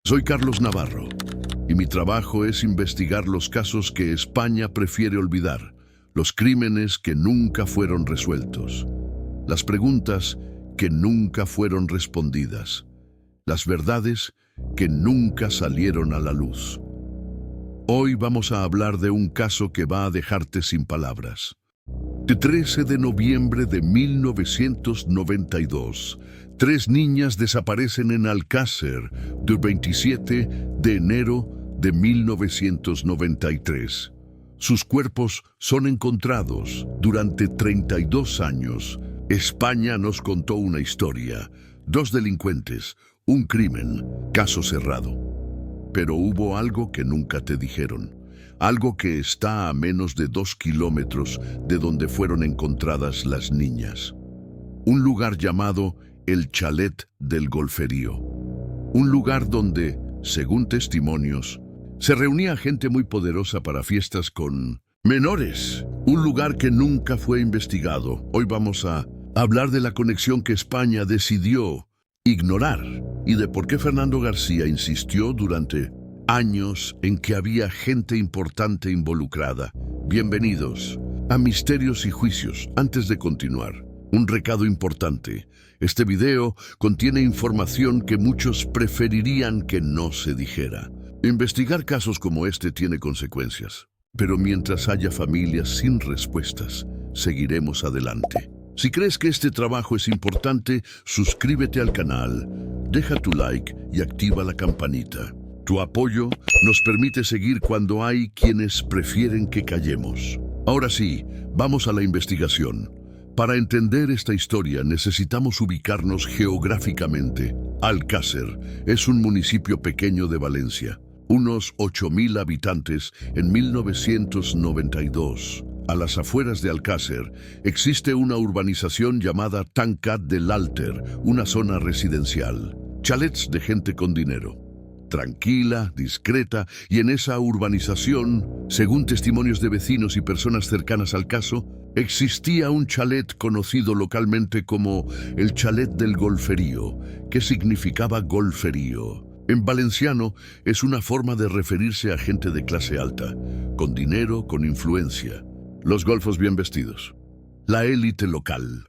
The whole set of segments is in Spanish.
Soy Carlos Navarro y mi trabajo es investigar los casos que España prefiere olvidar, los crímenes que nunca fueron resueltos, las preguntas que nunca fueron respondidas, las verdades que nunca salieron a la luz. Hoy vamos a hablar de un caso que va a dejarte sin palabras. El 13 de noviembre de 1992, 3 niñas desaparecen en Alcácer del 27 de enero de 1993. Sus cuerpos son encontrados durante 32 años. España nos contó una historia, 2 delincuentes, un crimen, caso cerrado. Pero hubo algo que nunca te dijeron. Algo que está a menos de 2 kilómetros de donde fueron encontradas las niñas. Un lugar llamado el Chalet del Golferío. Un lugar donde, según testimonios, se reunía gente muy poderosa para fiestas con menores. Un lugar que nunca fue investigado. Hoy vamos a hablar de la conexión que España decidió ignorar y de por qué Fernando García insistió durante años en que había gente importante involucrada. Bienvenidos a Misterios y Juicios. Antes de continuar, un recado importante. Este video contiene información que muchos preferirían que no se dijera. Investigar casos como este tiene consecuencias, pero mientras haya familias sin respuestas, seguiremos adelante. Si crees que este trabajo es importante, suscríbete al canal, deja tu like y activa la campanita. Tu apoyo nos permite seguir cuando hay quienes prefieren que callemos. Ahora sí, vamos a la investigación. Para entender esta historia necesitamos ubicarnos geográficamente. Alcácer es un municipio pequeño de Valencia, unos 8,000 habitantes en 1992. A las afueras de Alcácer existe una urbanización llamada Tancat del Alter, una zona residencial. Chalets de gente con dinero. Tranquila, discreta, y en esa urbanización, según testimonios de vecinos y personas cercanas al caso, existía un chalet conocido localmente como el Chalet del Golferío, que significaba golferío. En valenciano es una forma de referirse a gente de clase alta, con dinero, con influencia. Los golfos bien vestidos. La élite local.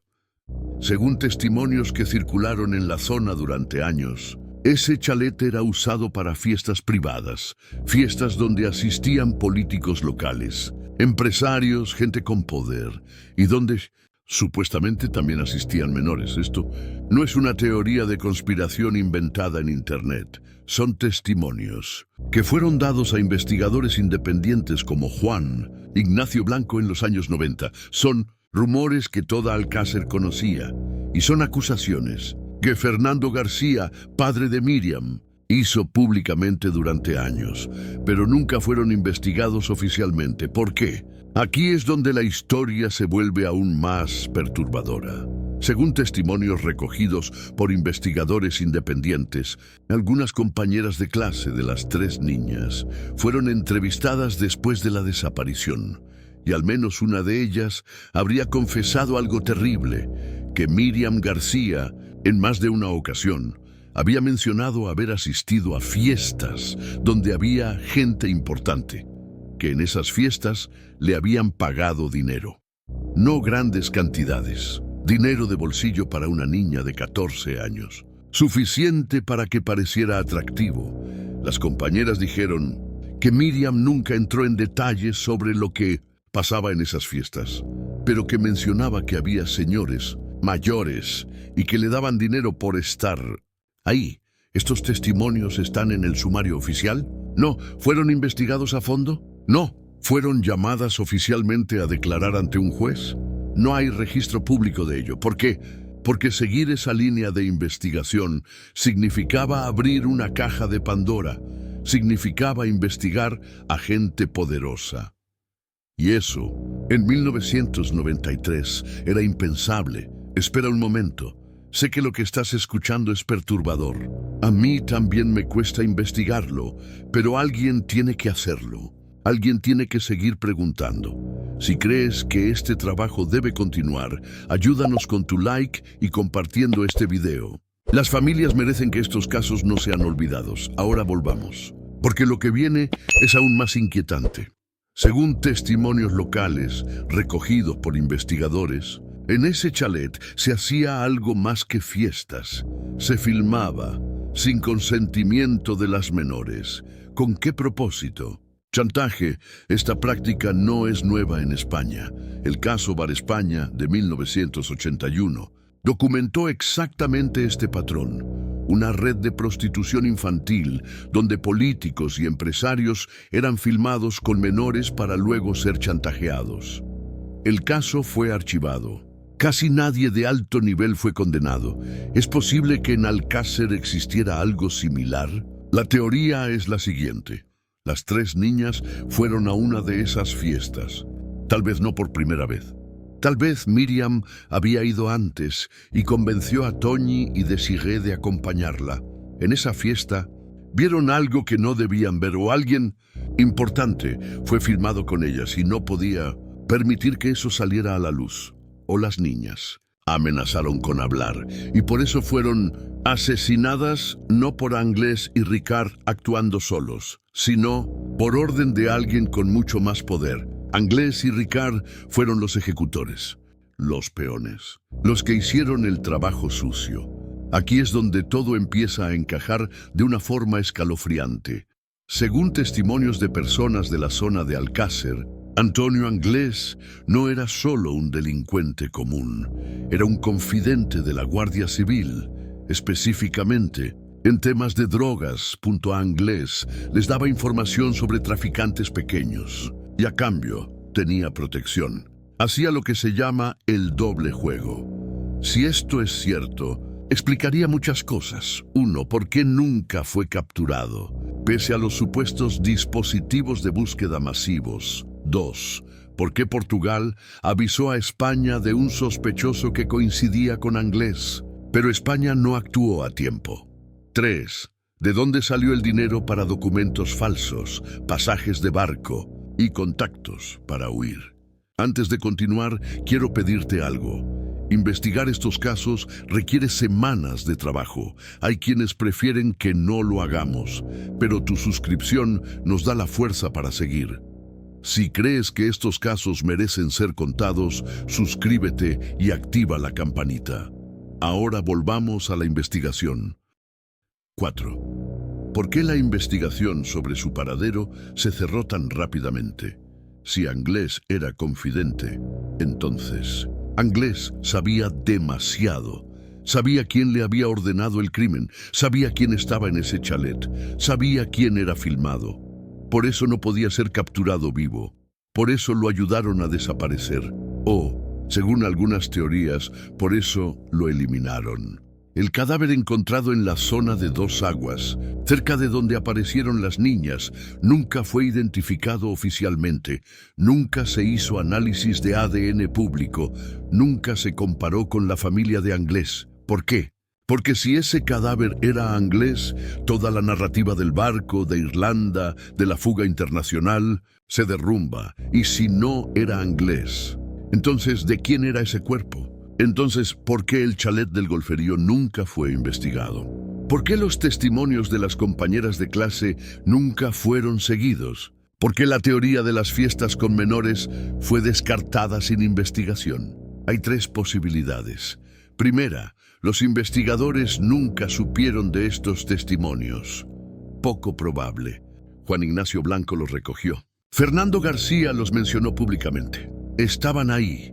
Según testimonios que circularon en la zona durante años, ese chalet era usado para fiestas privadas, fiestas donde asistían políticos locales, empresarios, gente con poder, y donde supuestamente también asistían menores. Esto no es una teoría de conspiración inventada en Internet, son testimonios que fueron dados a investigadores independientes como Juan Ignacio Blanco en los años 90. Son rumores que toda Alcácer conocía, y son acusaciones que Fernando García, padre de Miriam, hizo públicamente durante años, pero nunca fueron investigados oficialmente. ¿Por qué? Aquí es donde la historia se vuelve aún más perturbadora. Según testimonios recogidos por investigadores independientes, algunas compañeras de clase de las 3 niñas fueron entrevistadas después de la desaparición, y al menos una de ellas habría confesado algo terrible, que Miriam García, en más de una ocasión, había mencionado haber asistido a fiestas donde había gente importante, que en esas fiestas le habían pagado dinero. No grandes cantidades, dinero de bolsillo para una niña de 14 años, suficiente para que pareciera atractivo. Las compañeras dijeron que Miriam nunca entró en detalles sobre lo que pasaba en esas fiestas, pero que mencionaba que había señores mayores y que le daban dinero por estar ahí. ¿Estos testimonios están en el sumario oficial? No. ¿Fueron investigados a fondo? No. ¿Fueron llamadas oficialmente a declarar ante un juez? No hay registro público de ello. ¿Por qué? Porque seguir esa línea de investigación significaba abrir una caja de Pandora, significaba investigar a gente poderosa. Y eso, en 1993, era impensable. Espera un momento. Sé que lo que estás escuchando es perturbador. A mí también me cuesta investigarlo, pero alguien tiene que hacerlo. Alguien tiene que seguir preguntando. Si crees que este trabajo debe continuar, ayúdanos con tu like y compartiendo este video. Las familias merecen que estos casos no sean olvidados. Ahora volvamos, porque lo que viene es aún más inquietante. Según testimonios locales recogidos por investigadores, en ese chalet se hacía algo más que fiestas. Se filmaba, sin consentimiento de las menores. ¿Con qué propósito? Chantaje. Esta práctica no es nueva en España. El caso Bar España, de 1981, documentó exactamente este patrón. Una red de prostitución infantil donde políticos y empresarios eran filmados con menores para luego ser chantajeados. El caso fue archivado. Casi nadie de alto nivel fue condenado. ¿Es posible que en Alcácer existiera algo similar? La teoría es la siguiente. Las 3 niñas fueron a una de esas fiestas. Tal vez no por primera vez. Tal vez Miriam había ido antes y convenció a Toñi y Desiré de acompañarla. En esa fiesta vieron algo que no debían ver o alguien importante fue filmado con ellas y no podía permitir que eso saliera a la luz. O las niñas amenazaron con hablar y por eso fueron asesinadas no por Anglès y Ricard actuando solos, sino por orden de alguien con mucho más poder. Anglès y Ricard fueron los ejecutores, los peones, los que hicieron el trabajo sucio. Aquí es donde todo empieza a encajar de una forma escalofriante. Según testimonios de personas de la zona de Alcácer, Antonio Anglès no era solo un delincuente común, era un confidente de la Guardia Civil. Específicamente, en temas de drogas, Anglès les daba información sobre traficantes pequeños y a cambio tenía protección. Hacía lo que se llama el doble juego. Si esto es cierto, explicaría muchas cosas. 1. ¿Por qué nunca fue capturado, pese a los supuestos dispositivos de búsqueda masivos? 2. ¿Por qué Portugal avisó a España de un sospechoso que coincidía con Anglès, pero España no actuó a tiempo? 3. ¿De dónde salió el dinero para documentos falsos, pasajes de barco y contactos para huir? Antes de continuar, quiero pedirte algo. Investigar estos casos requiere semanas de trabajo. Hay quienes prefieren que no lo hagamos, pero tu suscripción nos da la fuerza para seguir. Si crees que estos casos merecen ser contados, suscríbete y activa la campanita. Ahora volvamos a la investigación. 4. ¿Por qué la investigación sobre su paradero se cerró tan rápidamente? Si Anglès era confidente, entonces Anglès sabía demasiado. Sabía quién le había ordenado el crimen, sabía quién estaba en ese chalet, sabía quién era filmado. Por eso no podía ser capturado vivo. Por eso lo ayudaron a desaparecer. O, según algunas teorías, por eso lo eliminaron. El cadáver encontrado en la zona de Dos Aguas, cerca de donde aparecieron las niñas, nunca fue identificado oficialmente. Nunca se hizo análisis de ADN público. Nunca se comparó con la familia de Anglès. ¿Por qué? Porque si ese cadáver era Anglès, toda la narrativa del barco, de Irlanda, de la fuga internacional, se derrumba. Y si no era Anglès, entonces, ¿de quién era ese cuerpo? Entonces, ¿por qué el chalet del Golferío nunca fue investigado? ¿Por qué los testimonios de las compañeras de clase nunca fueron seguidos? ¿Por qué la teoría de las fiestas con menores fue descartada sin investigación? Hay 3 posibilidades. Primera, los investigadores nunca supieron de estos testimonios. Poco probable. Juan Ignacio Blanco los recogió. Fernando García los mencionó públicamente. Estaban ahí.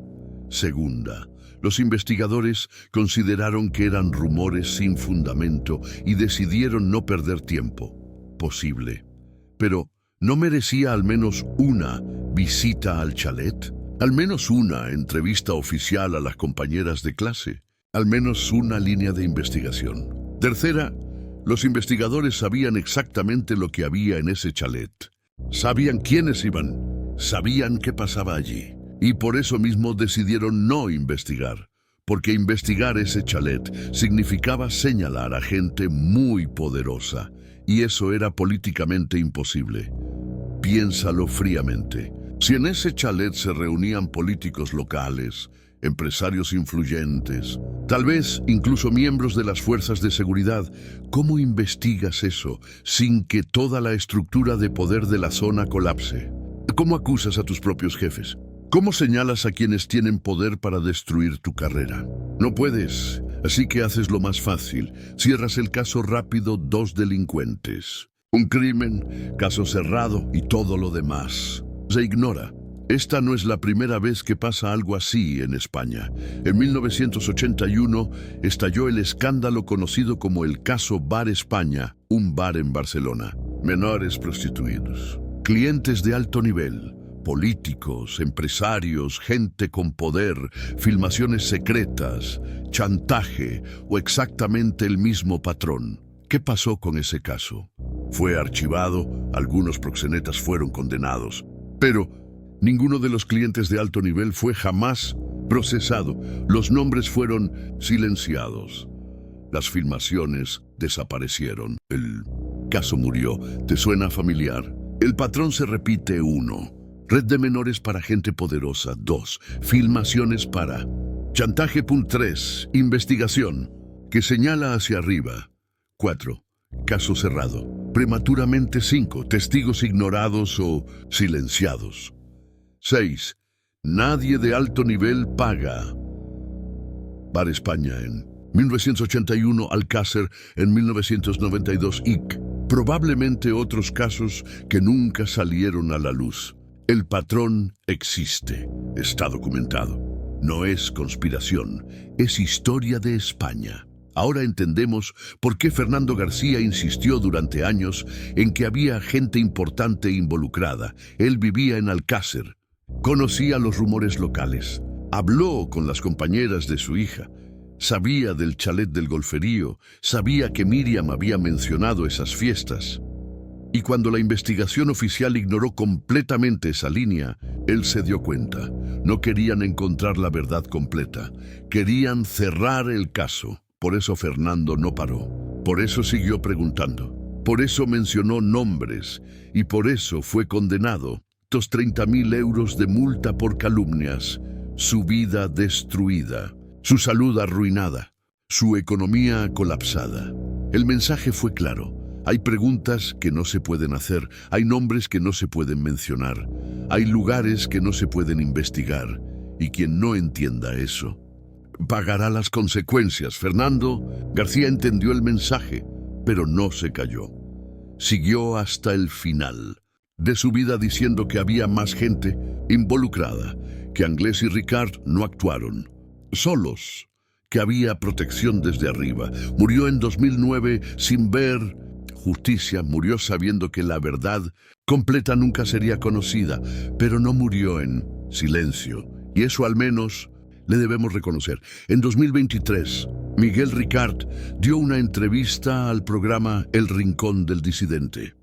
Segunda, los investigadores consideraron que eran rumores sin fundamento y decidieron no perder tiempo. Posible. Pero, ¿no merecía al menos una visita al chalet? Al menos una entrevista oficial a las compañeras de clase. Al menos una línea de investigación. Tercera, los investigadores sabían exactamente lo que había en ese chalet. Sabían quiénes iban, sabían qué pasaba allí. Y por eso mismo decidieron no investigar, porque investigar ese chalet significaba señalar a gente muy poderosa, y eso era políticamente imposible. Piénsalo fríamente. Si en ese chalet se reunían políticos locales, empresarios influyentes, Tal vez incluso miembros de las fuerzas de seguridad. ¿Cómo investigas eso sin que toda la estructura de poder de la zona colapse? ¿Cómo acusas a tus propios jefes? ¿Cómo señalas a quienes tienen poder para destruir tu carrera? No puedes, así que haces lo más fácil. Cierras el caso rápido, 2 delincuentes. Un crimen, caso cerrado y todo lo demás se ignora. Esta no es la primera vez que pasa algo así en España. En 1981 estalló el escándalo conocido como el caso Bar España, un bar en Barcelona. Menores prostituidos, clientes de alto nivel, políticos, empresarios, gente con poder, filmaciones secretas, chantaje o exactamente el mismo patrón. ¿Qué pasó con ese caso? Fue archivado, algunos proxenetas fueron condenados, pero ninguno de los clientes de alto nivel fue jamás procesado. Los nombres fueron silenciados. Las filmaciones desaparecieron. El caso murió. ¿Te suena familiar? El patrón se repite. 1. Red de menores para gente poderosa. 2. Filmaciones para chantaje. 3. Investigación que señala hacia arriba. 4. Caso cerrado. Prematuramente. 5. Testigos ignorados o silenciados. 6. Nadie de alto nivel paga. Bar España en 1981, Alcácer en 1992, IC. Probablemente otros casos que nunca salieron a la luz. El patrón existe, está documentado. No es conspiración, es historia de España. Ahora entendemos por qué Fernando García insistió durante años en que había gente importante involucrada. Él vivía en Alcácer. Conocía los rumores locales, habló con las compañeras de su hija, sabía del chalet del golferío, sabía que Miriam había mencionado esas fiestas. Y cuando la investigación oficial ignoró completamente esa línea, él se dio cuenta. No querían encontrar la verdad completa, querían cerrar el caso. Por eso Fernando no paró, por eso siguió preguntando, por eso mencionó nombres y por eso fue condenado. 30.000 euros de multa por calumnias, su vida destruida, su salud arruinada, su economía colapsada. El mensaje fue claro. Hay preguntas que no se pueden hacer, hay nombres que no se pueden mencionar, hay lugares que no se pueden investigar, y quien no entienda eso pagará las consecuencias. Fernando García entendió el mensaje, pero no se calló. Siguió hasta el final de su vida diciendo que había más gente involucrada, que Anglés y Ricard no actuaron solos, que había protección desde arriba. Murió en 2009 sin ver justicia, murió sabiendo que la verdad completa nunca sería conocida, pero no murió en silencio, y eso al menos le debemos reconocer. En 2023, Miguel Ricard dio una entrevista al programa El Rincón del Disidente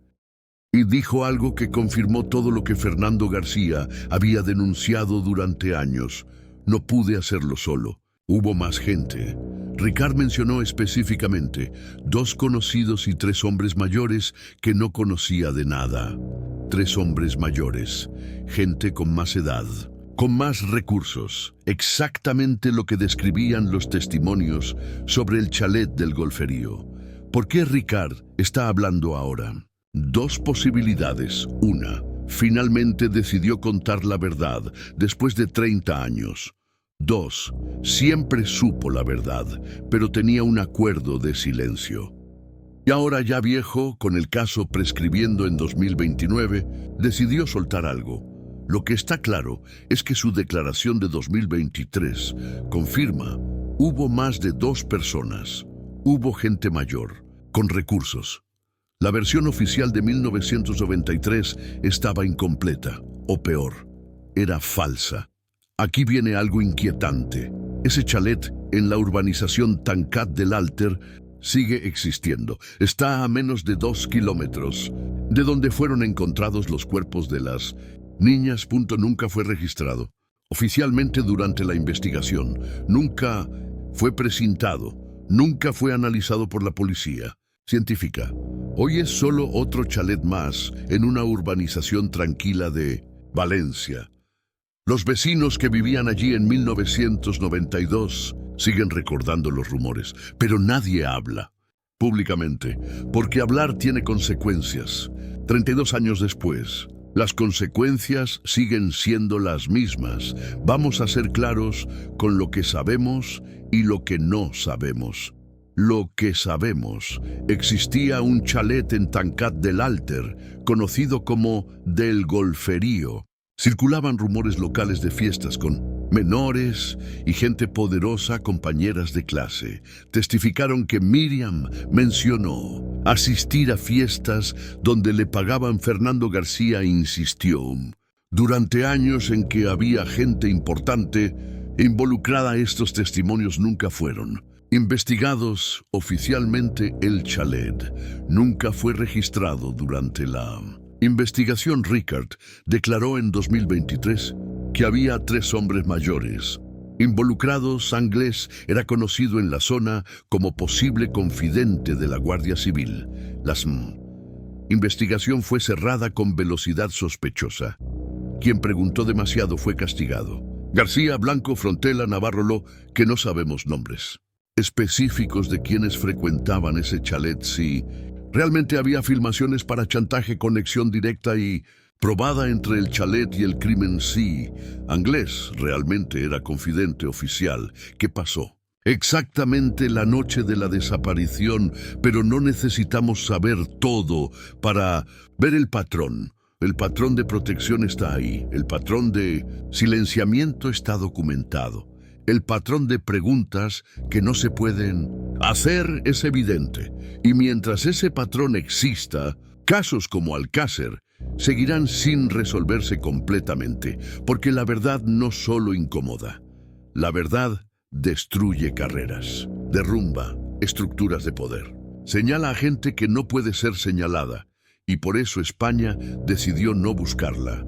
y dijo algo que confirmó todo lo que Fernando García había denunciado durante años. No pude hacerlo solo. Hubo más gente. Ricard mencionó específicamente 2 conocidos y 3 hombres mayores que no conocía de nada. 3 hombres mayores, gente con más edad, con más recursos, exactamente lo que describían los testimonios sobre el chalet del golferío. ¿Por qué Ricard está hablando ahora? 2 posibilidades. Una, finalmente decidió contar la verdad después de 30 años. 2, siempre supo la verdad, pero tenía un acuerdo de silencio. Y ahora ya viejo, con el caso prescribiendo en 2029, decidió soltar algo. Lo que está claro es que su declaración de 2023 confirma, hubo más de 2 personas, hubo gente mayor, con recursos. La versión oficial de 1993 estaba incompleta, o peor, era falsa. Aquí viene algo inquietante. Ese chalet en la urbanización Tancat del Alter sigue existiendo. Está a menos de 2 kilómetros de donde fueron encontrados los cuerpos de las niñas. Nunca fue registrado oficialmente durante la investigación. Nunca fue precintado. Nunca fue analizado por la policía científica. Hoy es solo otro chalet más en una urbanización tranquila de Valencia. Los vecinos que vivían allí en 1992 siguen recordando los rumores, pero nadie habla públicamente, porque hablar tiene consecuencias. 32 años después, las consecuencias siguen siendo las mismas. Vamos a ser claros con lo que sabemos y lo que no sabemos. Lo que sabemos: existía un chalet en Tancat del Alter, conocido como del Golferío. Circulaban rumores locales de fiestas con menores y gente poderosa, compañeras de clase. Testificaron que Miriam mencionó asistir a fiestas donde le pagaban. Fernando García insistió. Durante años en que había gente importante involucrada, estos testimonios nunca fueron investigados oficialmente. El chalet nunca fue registrado durante la investigación. Ricard declaró en 2023 que había 3 hombres mayores involucrados. Anglés era conocido en la zona como posible confidente de la Guardia Civil. La investigación fue cerrada con velocidad sospechosa. Quien preguntó demasiado fue castigado. García, Blanco, Frontela, Navarro, que no sabemos nombres específicos de quienes frecuentaban ese chalet. Sí, realmente había filmaciones para chantaje, conexión directa y probada entre el chalet y el crimen. Sí, Anglés realmente era confidente oficial. ¿Qué pasó exactamente la noche de la desaparición? Pero no necesitamos saber todo para ver el patrón. El patrón de protección está ahí. El patrón de silenciamiento está documentado. El patrón de preguntas que no se pueden hacer es evidente. Y mientras ese patrón exista, casos como Alcácer seguirán sin resolverse completamente, porque la verdad no solo incomoda. La verdad destruye carreras, derrumba estructuras de poder, señala a gente que no puede ser señalada, y por eso España decidió no buscarla.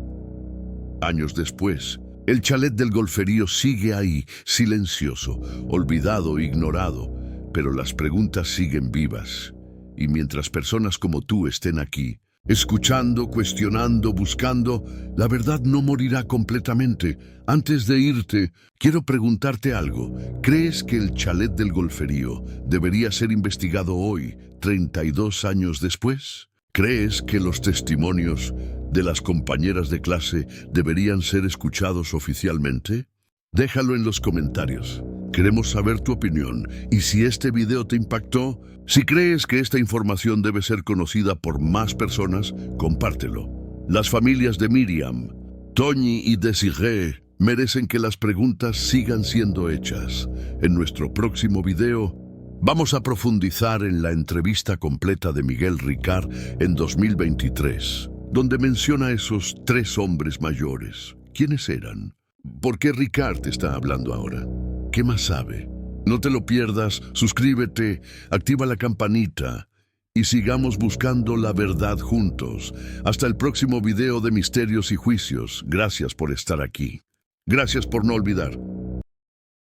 Años después, el chalet del Golferío sigue ahí, silencioso, olvidado, ignorado, pero las preguntas siguen vivas. Y mientras personas como tú estén aquí, escuchando, cuestionando, buscando, la verdad no morirá completamente. Antes de irte, quiero preguntarte algo. ¿Crees que el chalet del Golferío debería ser investigado hoy, 32 años después? ¿Crees que los testimonios de las compañeras de clase deberían ser escuchados oficialmente? Déjalo en los comentarios. Queremos saber tu opinión, y si este video te impactó, si crees que esta información debe ser conocida por más personas, compártelo. Las familias de Miriam, Toñi y Desiree merecen que las preguntas sigan siendo hechas. En nuestro próximo video, vamos a profundizar en la entrevista completa de Miguel Ricard en 2023, donde menciona a esos 3 hombres mayores. ¿Quiénes eran? ¿Por qué Ricard te está hablando ahora? ¿Qué más sabe? No te lo pierdas, suscríbete, activa la campanita y sigamos buscando la verdad juntos. Hasta el próximo video de Misterios y Juicios. Gracias por estar aquí. Gracias por no olvidar.